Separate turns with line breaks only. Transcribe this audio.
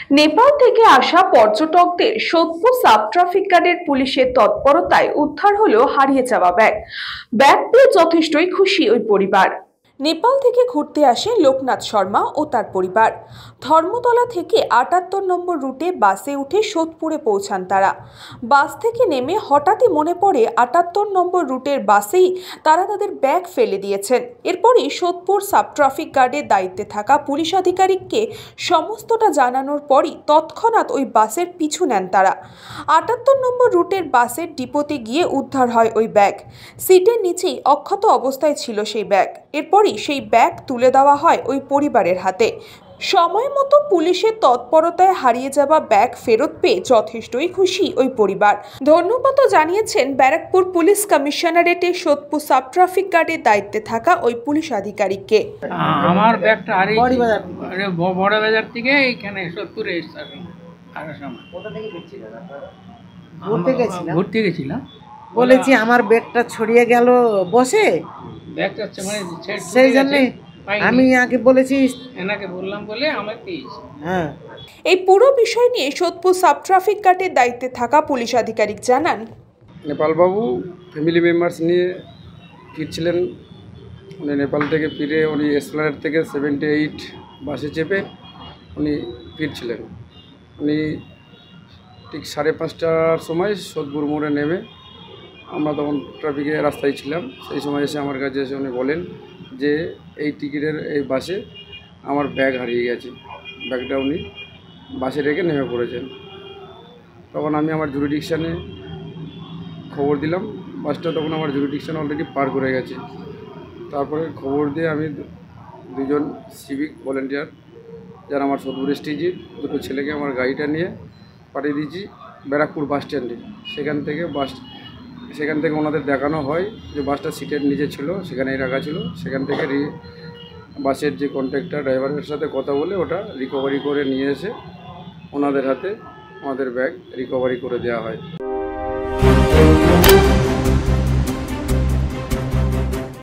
নেপাল থেকে আসা পর্যটকদের সোদপুর সাব ট্রাফিক গার্ডের পুলিশের তৎপরতায় উদ্ধার হলো হারিয়ে যাওয়া ব্যাগ। ব্যাগ পেয়ে যথেষ্টই খুশি ওই পরিবার। নেপাল থেকে ঘুরতে আসে লোকনাথ শর্মা ও তার পরিবার। ধর্মতলা থেকে ৭৮ নম্বর রুটে বাসে উঠে সোদপুরে পৌঁছান তারা। বাস থেকে নেমে হঠাৎই মনে পড়ে ৭৮ নম্বর রুটের বাসেই তারা তাদের ব্যাগ ফেলে দিয়েছেন। এরপরই সোদপুর সাব ট্রাফিক গার্ডের দায়িত্বে থাকা পুলিশ আধিকারিককে সমস্তটা জানানোর পরই তৎক্ষণাৎ ওই বাসের পিছু নেন তারা। ৭৮ নম্বর রুটের বাসের ডিপোতে গিয়ে উদ্ধার হয় ওই ব্যাগ। সিটের নিচেই অক্ষত অবস্থায় ছিল সেই ব্যাগ। এরপরই সেই ব্যাগ তুলে দেওয়া হয় ওই পরিবারের হাতে। সময় মতো পুলিশের তৎপরতায় হারিয়ে যাওয়া ব্যাগ ফেরত পেয়ে যথেষ্টই খুশি ওই পরিবার। ধন্যবাদ জানিয়েছেন ব্যারাকপুর পুলিশ কমিশনারেটের সোদপুর সাব ট্রাফিক গার্ডের দায়িত্বে থাকা ওই পুলিশ আধিকারিককে।
আমার ব্যাগটা হারিয়ে বড় বাজার থেকে এইখানে সোদপুরে ঘুরতে গেছিলাম।
বলেছি আমার ব্যাগটা ছড়িয়ে গেল বসে,
ব্যাগটা মানে
সেই জন্য আমি আগে বলেছি,
এনাকে বললাম বলে আমার পেয়েছি।
হ্যাঁ,
এই পুরো বিষয় নিয়ে সোদপুর সাব ট্রাফিক গার্ডের দায়িত্বে থাকা পুলিশ আধিকারিক জানান,
নেপালবাবু ফ্যামিলি মেম্বার্স নিয়ে ফিরছিলেন। উনি নেপাল থেকে ফিরে উনি এসপ্লেনেড থেকে 78 বাসে চেপে উনি ফিরছিলেন। উনি ঠিক 5:30টার সময় সোদপুর মোড়ে নেমে, আমরা তখন ট্রাফিকে রাস্তায় ছিলাম, সেই সময় এসে আমার কাছে এসে উনি বলেন যে এই টিকিটের এই বাসে আমার ব্যাগ হারিয়ে গেছে। ব্যাগটা উনি বাসে রেখে নেমে পড়েছেন। তখন আমি আমার জুরিডিকশানে খবর দিলাম। বাসটা তখন আমার জুরিডিকশান অলরেডি পার করে গেছে। তারপরে খবর দিয়ে আমি দুজন সিভিক ভলেন্টিয়ার, যারা আমার সোদপুর এসটিজির দুটো ছেলেকে আমার গাড়িটা নিয়ে পাঠিয়ে দিয়েছি ব্যারাকপুর বাস স্ট্যান্ডে। সেখান থেকে ওনাদের দেখানো হয় যে বাসটা সিটের নিচে ছিল, সেখানেই রাখা ছিল। সেখান থেকে বাসের যে কন্ট্রাক্টর ড্রাইভারের সাথে কথা বলে ওটা রিকভারি করে নিয়ে এসে ওনাদের হাতে আমাদের ব্যাগ রিকভারি করে দেওয়া হয়।